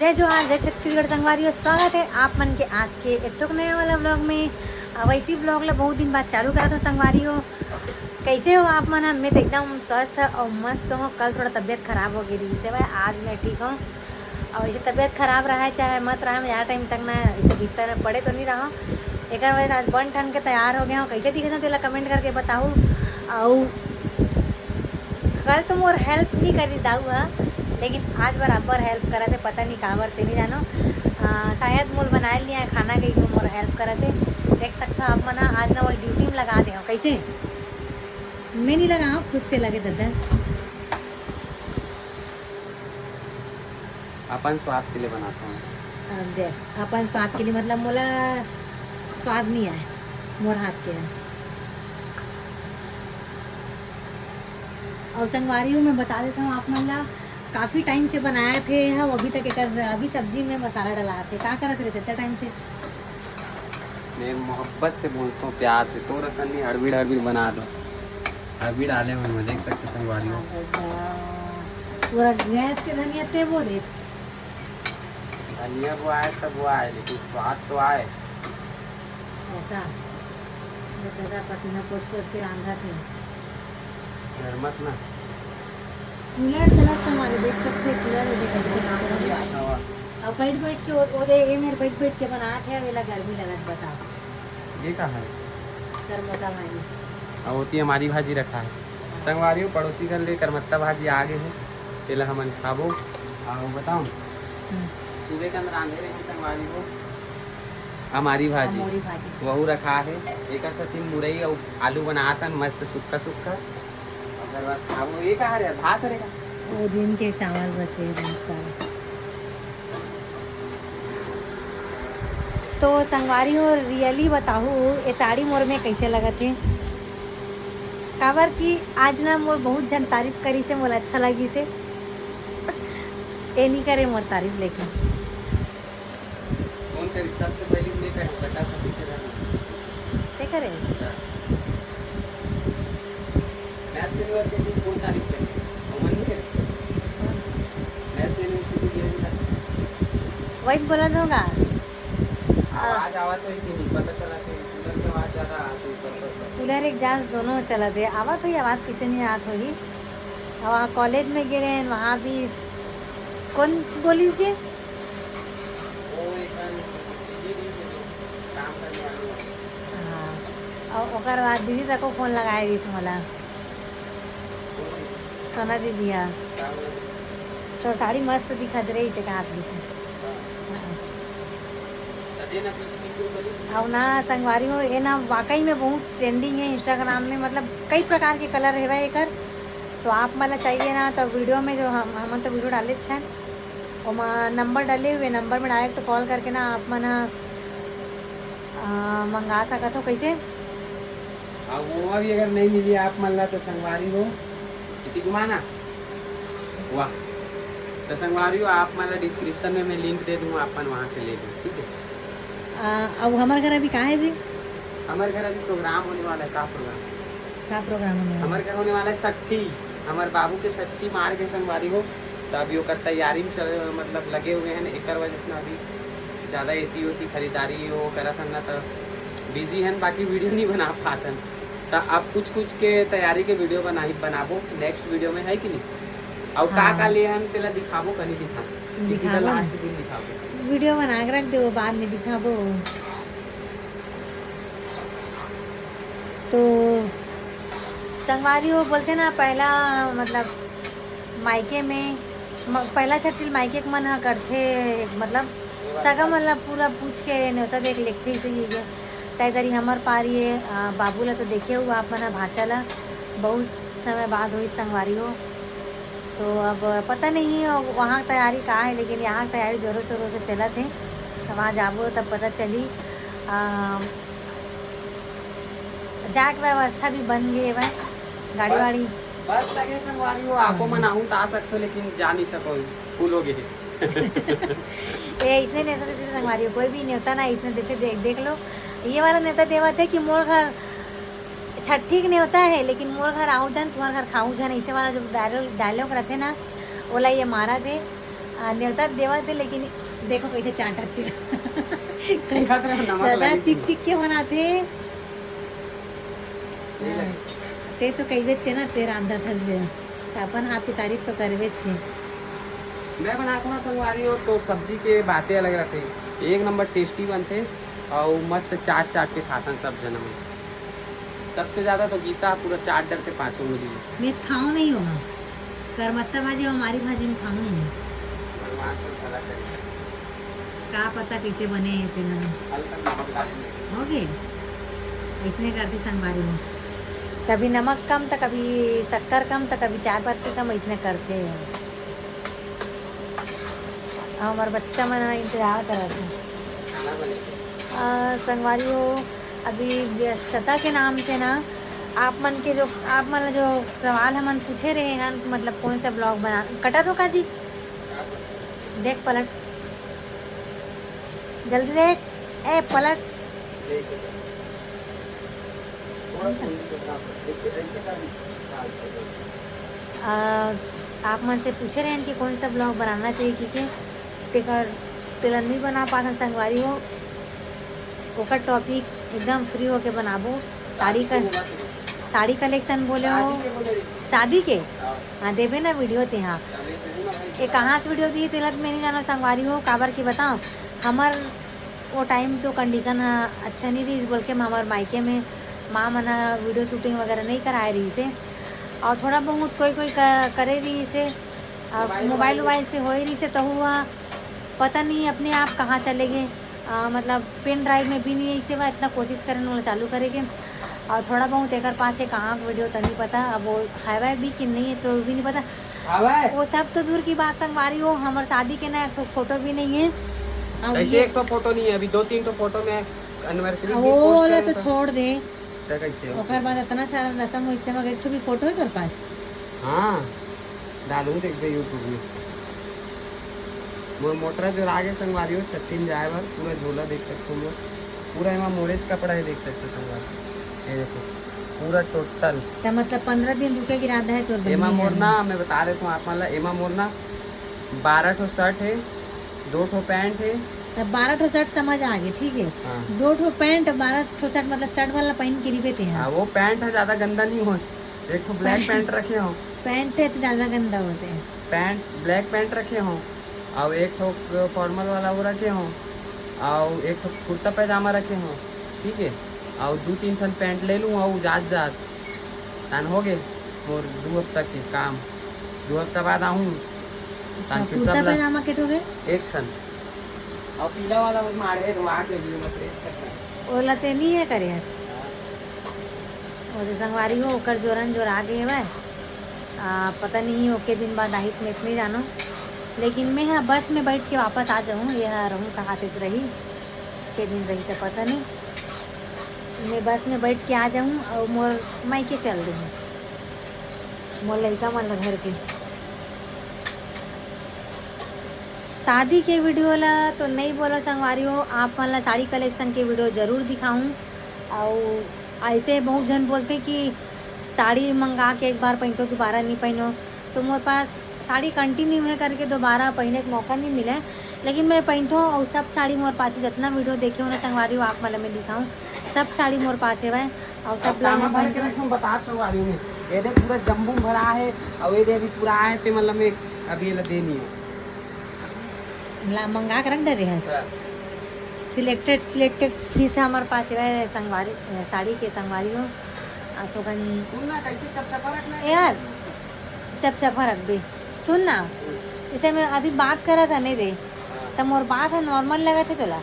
जय जोहार, जय छत्तीसगढ़ संगवारियों। स्वागत है आप मन के आज के एक नया वाला व्लॉग में। वैसी व्लॉग ला बहुत दिन बाद चालू करा था संगवारियों। कैसे हो आप मन? मैं तो एकदम स्वस्थ और मस्त हूँ। कल थोड़ा तबीयत खराब हो गई थी, इससे भाई आज मैं ठीक हूँ। और वैसे तबीयत खराब रहा है चाहे मत रहा, मैं ज़्यादा टाइम तक ना इसे बिस्तर में पड़े तो नहीं रहा। एक वजह से आज बन ठन के तैयार हो गया हूँ। कैसे दिखे था तेला कमेंट करके बताऊँ। और कल तो मोर हेल्प नहीं करी दाऊ हा, लेकिन आज बराबर हेल्प करा थे। पता नहीं काबर ते नहीं जानो। शायद मोल बनाए नहीं आए खाना गई तो मोर हेल्प करा थे। देख सकते हो आप मना आज ना वो ड्यूटी में लगा दे। कैसे मैं नहीं लगा हूँ, खुद से लगे दादा। अपन स्वाद के लिए बनाता हूँ। अब देख अपन स्वाद के लिए मतलब मोला स्वाद नहीं आए मोर हाथ के। और संगवारियों में बता देता हूँ आप मन ला, काफ़ी टाइम से बनाए थे हम अभी तक। अभी सब्जी में मसाला डला थे, क्या करते रहते इतना टाइम से? मैं मोहब्बत से बोलता हूँ, प्यार से। तो रसन नहीं हड़बीड़ हड़बीड़ बना दो। हड़बीड़ डाले हुए मैं देख सकते संगवारियों। पूरा गैस के धनिया थे वो देश धनिया वो आए सब वो आए, लेकिन स्वाद तो आए ऐसा। दादा पसीना पोछ पोछ के आंधा थे। डर मत ना। कूलर चला हमारे, देख सकते कूलर। और बैठ के वो दे ये मेरे बैठ के बनाए थे। वेला गर्मी लगत बताओ ये कहा है करमता भाई। और होती हमारी भाजी रखा है संगवारियों। पड़ोसी घर ले करमत्ता भाजी आ गए हैं, तेला हमन खाबो। और बताऊँ सुबह के अंदर आंधे रहे संगवारी को हमारी भाजी वहू रखा है। एक सती मुरई और आलू बनाता मस्त सुक्का सुक्का। अगर बात खाबो ये कहा रे भात रहेगा। वो दिन के चावल बचे सारे। तो संगवारी हो रियली बताऊँ ये साड़ी मोर में कैसे लगत है। काबर की आज ना मोर बहुत जन तारीफ करी से मोला अच्छा लगी से। ये नहीं करे मोर तारीफ, लेकिन कौन करी सबसे पहले नहीं करे बता तो पीछे रहना क्या करे। मैथ्स यूनिवर्सिटी कौन तारीफ करी हमन नहीं करे। मैथ्स यूनिवर्सिटी ये नहीं वही बोला दूंगा। आवाज आवाज तो नहीं पता चला कि कूलर की आवाज ज्यादा आती है। कूलर एक जांच दोनों चला दे। आवाज़ हुई आवाज़ किसे नहीं आत हुई। वहाँ कॉलेज में गिरे वहाँ भी कौन बोली जी। वो एक दीदी से काम करने वाली हाँ, और ओकर बाद दीदी तक को फोन लगाए रही मोला। सोना दीदी हाँ, तो साड़ी मस्त दिखत रही से कहा थी से। और ना संगवारी हो ये ना वाकई में बहुत ट्रेंडिंग है इंस्टाग्राम में। मतलब कई प्रकार के कलर है एक। तो आप मतलब चाहिए ना तो वीडियो में जो हम तो वीडियो डाले अच्छा और नंबर डाले हुए नंबर में डायरेक्ट कॉल करके ना आप मना मंगा सकते हो। कैसे वो भी अगर नहीं मिली आप मान ला तो संगवारी हो इतनी घुमाना वाह। तो संगवारी हो आप मान ला डिस्क्रिप्शन में मैं लिंक दे दूँगा, अपन वहाँ से ले लूँ ठीक है। अब हमारे घर अभी कहाँ है भी? हमारे घर अभी प्रोग्राम होने वाला है। क्या प्रोग्राम होने वाला? हमारे घर होने वाला है सख्ती। हमारे बाबू के सख्ती मार के संगवारी हो। तो अभी वो तैयारी में मतलब लगे हुए हैं। एक वजह से अभी ज़्यादा एती होती खरीदारी वो करा था ना, तो बिजी है बाकी वीडियो नहीं बना पाता। तो अब कुछ के तैयारी के वीडियो बनाबो नेक्स्ट वीडियो में है कि नहीं। और हाँ। का ले हम तेला दिखाबो कहीं दिखा किसी का लास्ट दिन दिखाबो। वीडियो बना के रख दो बाद में दिखाबो। तो संगवारी हो बोलते ना पहला मतलब मायके में पहला छठिल मायके के मन करते मतलब सगा मतलब पूरा पूछ के न्योता देख लिखते से ये तय करी हमार पारी है। बाबू ला तो देखे हुआ आप मना भाचा ला बहुत समय बाद हुई संगवारी हो। तो अब पता नहीं वहाँ तैयारी कहाँ है, लेकिन यहाँ तैयारी ज़ोरों शोरों से चला थे। तो वहाँ जाबो तब पता चली। जाक व्यवस्था भी बन गई है गाड़ी वाड़ी बस लगे संगवारी हो आपको मनाऊं तो आ सकते हो, लेकिन जा नहीं सको फूल हो गए। ये इसने नहीं सोचे थे संगवारी हो कोई भी न्योता ना इसने देते देख लो। ये वाला नेता देवा थे कि मोर घर छठी नहीं होता है, लेकिन मोर घर आऊँ जान तुम्हारे घर खाऊँ जान ऐसे वाला जो डायलॉग रहते ना ओला ये मारा थे। न्योता देवा थे, लेकिन देखो कैसे चाटत दिखत रहे नमक दादा लगी चिक चिक के बनाते नहीं लगे। ते तो कई छे ना ते रांधा थस जे तो अपन हाथ की तारीफ तो करवे छे। मैं बनाता हूँ संगवारी हो तो सब्जी के बातें अलग रहते, एक नंबर टेस्टी बनते और मस्त चाट चाट के खाता सब जना में। सबसे ज्यादा तो गीता पूरा चाट डरते पाँचों मिली। मैं खाऊं नहीं होगा करमत्ता भाजी और हमारी भाजी में खाऊं नहीं, भगवान को भला करे। का पता कैसे बने तेना हल्का नमक डालेंगे। हो गए इसने करती संगवारी में, कभी नमक कम तो कभी शक्कर कम तो कभी चाय पत्ती कम इसने करते हैं। हमारे बच्चा मन इंतजार कर रहे खाना बने संगवारी हो। अभी व्यस्तता के नाम से ना आप मन जो सवाल हमन पूछे रहे हैं, मतलब कौन सा ब्लॉग बना कटा दो का जी, देख पलट जल्दी देख, ए पलट। आप मन से पूछे रहे हैं कि कौन सा ब्लॉग बनाना चाहिए, क्योंकि तेकर तेलन नहीं बना पाता संगवारी हो। ओकर टॉपिक एकदम फ्री होके बनाबो। साड़ी कलेक्शन बोले हो, शादी के हाँ देवे ना वीडियो ते हाँ ये कहाँ से वीडियो दी तेलत में नहीं जाना संगवारी हो। काबर की बताओ हमार वो टाइम तो कंडीशन अच्छा नहीं रही, बोल के हमार मायके में माँ मना वीडियो शूटिंग वगैरह नहीं कराए रही से, और थोड़ा बहुत कोई करे रही से मोबाइल से हो ही रही से, तो हुआ पता नहीं अपने आप कहाँ चले गए। मतलब पेन ड्राइव में भी नहीं से इतना कोशिश करें वो चालू करेंगे, और थोड़ा बहुत एक पास है कहाँ वीडियो तो नहीं पता, अब वो है भी कि नहीं है तो भी नहीं पता। वो सब तो दूर की बात संगवारी हो, हमारे शादी के ना तो फोटो भी नहीं है। ऐसे एक तो फोटो नहीं है, अभी 2-3 तो फोटो में एनिवर्सरी वो वाला तो छोड़ दे, कैसे ओकर बाद इतना सारा रस्म हो इस्तेमाल एक भी फोटो है तेरे पास। हाँ डालूंगी देख दे यूट्यूब में। मोर मोटरा जो आगे संगवारी हो छत्तीन जाए बार पूरा झोला देख सकते हो, पूरा एमा मोरेज कपड़ा है देख सकते हो संगवारी, ये देखो पूरा टोटल। तो मतलब 15 दिन रुके गिरादा है तोर एमा मोरना मैं बता देता हूँ आप मान ला, एमा मोरना 12 ठो शर्ट है, 2 ठो पैंट है। 12 ठो शर्ट समझ आ गए, ठीक है। हाँ। 2 ठो पैंट 12 ठो शर्ट, मतलब शर्ट वाला पहन के रिबे थे हैं। वो पैंट है ज्यादा गंदा नहीं हो, एक ठो ब्लैक पैंट रखे हो। पैंट है तो ज्यादा गंदा होते हैं। पैंट ब्लैक पैंट रखे हो, और एक ठो फॉर्मल वाला वो रखे हो, और एक ठो कुर्ता पैजामा रखे हो, ठीक है। और 2-3 ठन पैंट ले लूँ और जात तान हो गए और 2 हफ्ता के काम। 2 हफ्ता बाद आऊँ कुर्ता पैजामा के ठोगे एक ठन, और पीला वाला वो मारे तो आके भी मैं प्रेस करता ओला ते नहीं है करे हस वो तो संगवारी हो ओकर जोरन जोर आ गए है। पता नहीं ओके दिन बाद आई मैं इतनी जानो, लेकिन मैं हाँ बस में बैठ के वापस आ जाऊँ, यह रहूँ कहाँ से रही के दिन रही तो पता नहीं। मैं बस में बैठ के आ जाऊँ और मोर मायके चल रही मोर लड़का मन घर के। शादी के वीडियो ला तो नहीं बोलो संगवारी हो, आप मन ला साड़ी कलेक्शन के वीडियो ज़रूर दिखाऊं। और ऐसे बहुत जन बोलते कि साड़ी मंगा के एक बार पहनो दोबारा नहीं पहनो, तो मेरे पास साड़ी कंटिन्यू है करके दोबारा पहनने का मौका नहीं मिला, लेकिन मैं पहनता हूँ। और सब साड़ी मोर पास है, जितना वीडियो देखे हो ना संगवारी हो आप मतलब मैं दिखाऊँ, सब साड़ी मोर पास है और सब बता संगवारी में ये देख पूरा जम्बू भरा है, और ये अभी पूरा आए थे मतलब में अभी ये देनी है मंगा कर रख दे रहे हैं। सिलेक्टेड पीस है हमारे पास है संगवारी साड़ी के संगवारी हो तो यार चपचपा रख दे। सुन ना जैसे मैं अभी बात करा था नहीं दे तो मोर बात है नॉर्मल लगा थे तोला,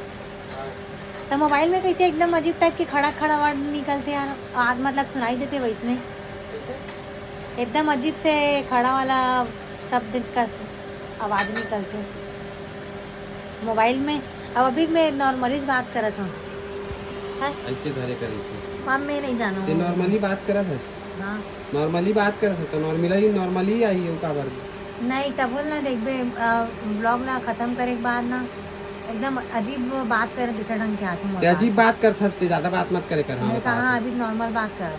तो मोबाइल में कैसे एकदम अजीब टाइप के खड़ा वर्ड निकलते यार, आज मतलब सुनाई देते वैसने एकदम अजीब से खड़ा वाला शब्द का आवाज़ निकलते मोबाइल में। अब अभी मैं नॉर्मली बात करत हूँ, ऐसे धरे करे से हम मैं नहीं जानू ते नॉर्मली बात करत हस। हाँ नॉर्मली बात करत तो नॉर्मली आई है का बार नहीं तब बोल ना देख बे ब्लॉग ना खत्म करे के बाद ना एकदम अजीब बात करे दूसरे ढंग के आते ते अजीब बात करत हस, ते ज्यादा बात मत करे कर। मैं कहाँ अभी नॉर्मल बात कर रहा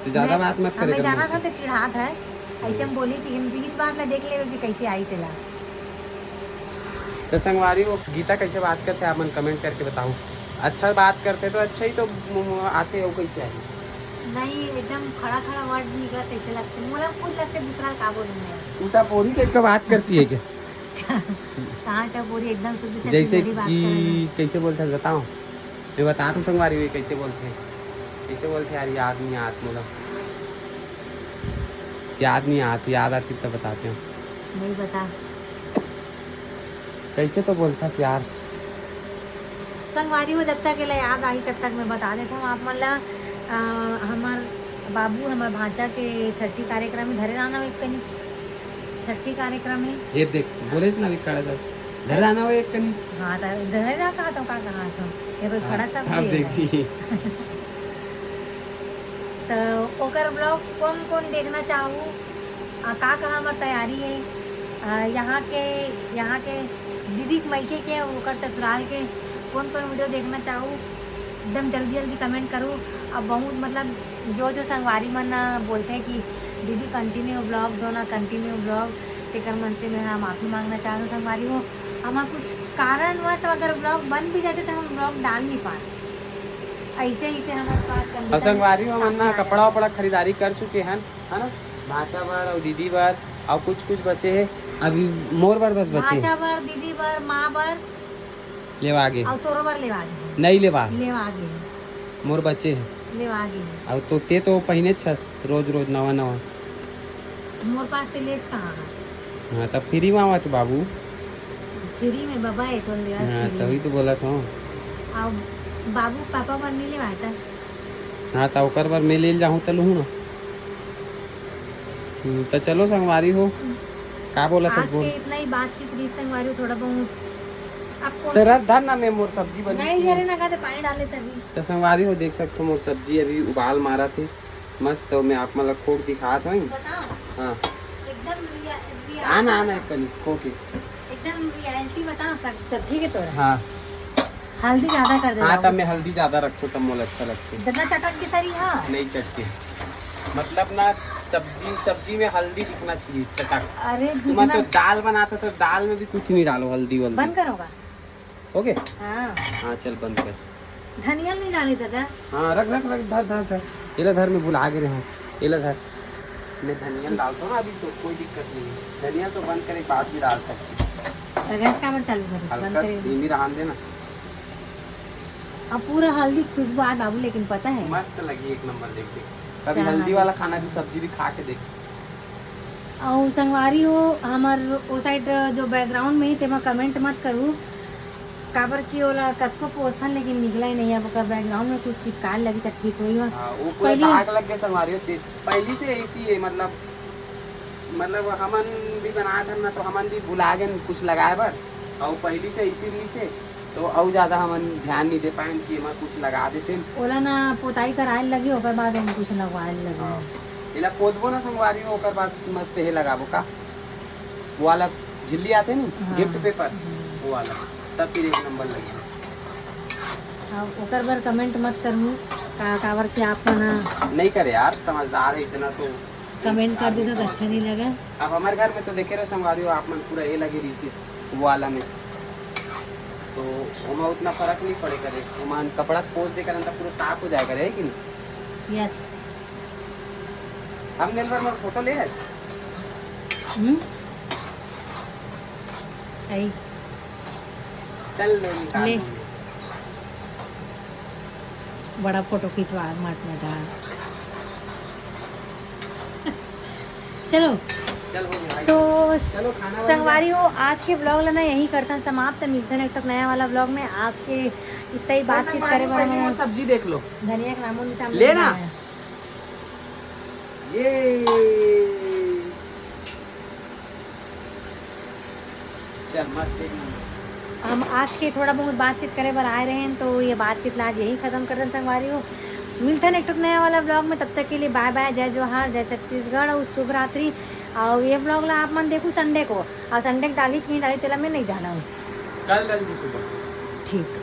ते ज्यादा बात मत करे मैं कर। जाना था तो चिढ़ात है ऐसे हम बोली थी बीच बात ला देख ले कि कैसे आई तेला तो संगवारी वो गीता कैसे बात करते आप मन कमेंट करके बताओ। अच्छा बात करते तो अच्छा ही तो आते हो, कैसे आए? नहीं एकदम खड़ा खड़ा वर्ड निकला कैसे लगते, मुझे खुद लगते दूसरा का बोलूंगा। तू तो पूरी टाइप का बात करती है क्या? कहाँ का पूरी एकदम शुद्ध जैसे बात कि कैसे बोलते हैं बताओ, मैं बता तो संगवारी हुई कैसे बोलते हैं, कैसे बोलते यार, याद नहीं आती, मतलब याद नहीं आती, याद आती तब बताते हैं। नहीं बता कैसे तो बोलता यार संगवारी हो, जब तक के लिए याद आई तब तक मैं बता देता हूँ। आप मतलब हमार बाबू हमार भांजा के छठी कार्यक्रम में घरे रहना एक कहीं, छठी कार्यक्रम में ये देख बोले ना भी खड़ा सब घर आना हो एक कनी। हाँ तो घरे रहा कहा तो का कहा तो ये कोई खड़ा सब आप देखिए। तो ओकर ब्लॉग कौन कौन देखना चाहूँ, का कहा हमार तैयारी है, यहाँ के दीदी के मैके के ओकर ससुराल के कौन कौन वीडियो देखना चाहूँ, एकदम जल्दी जल्दी कमेंट करूँ। अब बहुत मतलब जो संगवारी मन बोलते हैं कि दीदी कंटिन्यू ब्लॉग दो ना, कंटिन्यू ब्लॉग, तेकर मन से मैं माफ़ी मांगना चाहती हूँ संगवारी हो। हमारा कुछ कारणवश अगर ब्लॉग बन भी जाते तो हम ब्लॉग डाल नहीं पाते, ऐसे हमारे पास संगवारी हो मन ना कपड़ा वपड़ा खरीदारी कर चुके हैं, है ना, भाचा बार और दीदी बार और कुछ बचे हैं अभी, मोर बार बस बचे, भाचा बार, दीदी बार, माँ बार लेवा आगे और तोरो बार लेवा आगे, नहीं लेवा आगे मोर बचे हैं लेवा आगे और तो ते तो पहने छस रोज नवा मोर पास ते लेच कहाँ है। हाँ तब फ्री में आवत बाबू, फ्री में बाबा है तो ले हाँ तभी तो बोला था। अब बाबू पापा बार नहीं लेवा था। हाँ तो ओकर बार मैं ले जाऊँ तो लूँ ना। तो चलो संगवारी हो, का बोला था आज बोल। के इतना ही बातचीत रही संगवारी हो, थोड़ा बहुत आपको तेरा धर ना मैं मोर सब्जी बनी नहीं जरे ना कहते पानी डाले सर भी। तो संगवारी हो देख सकते हो मोर सब्जी अभी उबाल मारा थे मस्त, तो मैं आप मतलब खोट दिखा था। बताओ हाँ एकदम आना एक कनी खो के एकदम रियलिटी बताओ सब्जी के तोरा। हाँ हल्दी ज्यादा कर दे। हाँ तब मैं हल्दी ज्यादा रखो तब मोल अच्छा लगते, ज्यादा चटक की सरी। हाँ नहीं चटके, मतलब ना सब्जी में हल्दी दिखना चाहिए चटक। अरे मैं तो दाल बनाता तो दाल में भी कुछ नहीं डालो हल्दी वल्दी। बंद करोगा? ओके हाँ हाँ चल बंद कर। धनिया नहीं डाली दादा? हाँ रख धर इला धर में भुला गए हैं, इला धर मैं धनिया डालता हूँ ना अभी, तो कोई दिक्कत नहीं है, धनिया तो बंद करे बाद भी डाल सकती। गैस का चालू कर बंद हल्का करे धीमी रहने देना। अब पूरा हल्दी खुशबू आ बाबू, लेकिन पता है मस्त लगी एक नंबर, देख कभी चल हल्दी वाला खाना की सब्जी भी खा के देख। और संगवारी हो हमार वो साइड जो बैकग्राउंड में ही तेमा कमेंट मत करूँ, काबर की ओला कतको पोस्थन लेकिन निकला ही नहीं है। ओकर बैकग्राउंड में कुछ चिपकाए लगी तो ठीक होई। वो पूरा दाग लग गया संगवारी होती पहली से ऐसी है, मतलब हमन भी बनाए थे ना तो हमन भी भुला गए कुछ लगाए बर, और पहली से ऐसी रही से तो और ज्यादा हमन ध्यान नहीं दे पाए कि हम कुछ लगा देते। ओला ना पोताई कराए लगी, ओकर बाद हम कुछ लगवाए लगे। इला कोदबो ना संगवारी हो, ओकर बाद मस्त है लगाबो का वो वाला झिल्ली आते ना हाँ। गिफ्ट पेपर वो वाला, तब फिर एक नंबर लगी। अब ओकर बार कमेंट मत करूँ काबर कि आप ना नहीं करे यार, समझदार है इतना तो कमेंट कर दे तो अच्छा नहीं लगा। अब हमारे घर में तो देखे रहे संगवारी हो आप मन पूरा ये लगे रही वो वाला में, तो वहाँ उतना फर्क नहीं पड़े करे, वहाँ कपड़ा पोंछ दे कर पूरा साफ हो जाएगा करे, है कि नहीं? यस हम नेल पर फोटो ले रहे चल ले निकाल ले। दूंगी। बड़ा फोटो खिंचवा मत में था। चलो चल हो गया भाई। तो चलो खाना वाना संगवारी हो आज के ब्लॉग लेना यही करता हूँ समाप्त। मिलते हैं एक तक नया वाला ब्लॉग में। आपके इतना ही बातचीत करे बारे पहले वो में सब्जी देख लो, धनिया के नामों निशान लेना। है। ये चल मस्त एक नंबर। हम आज के थोड़ा बहुत बातचीत करे बार आए रहे हैं, तो ये बातचीत आज यही खत्म कर दें संगवारी हो। मिलते हैं एक तक नया वाला ब्लॉग में, तब तक के लिए बाय बाय, जय जोहार, जय छत्तीसगढ़ और शुभ रात्रि। और ये ब्लॉग ला आप मन देखो संडे को, और संडे को डाली कि डाली तेला में नहीं जाना हूँ। कल सुबह ठीक।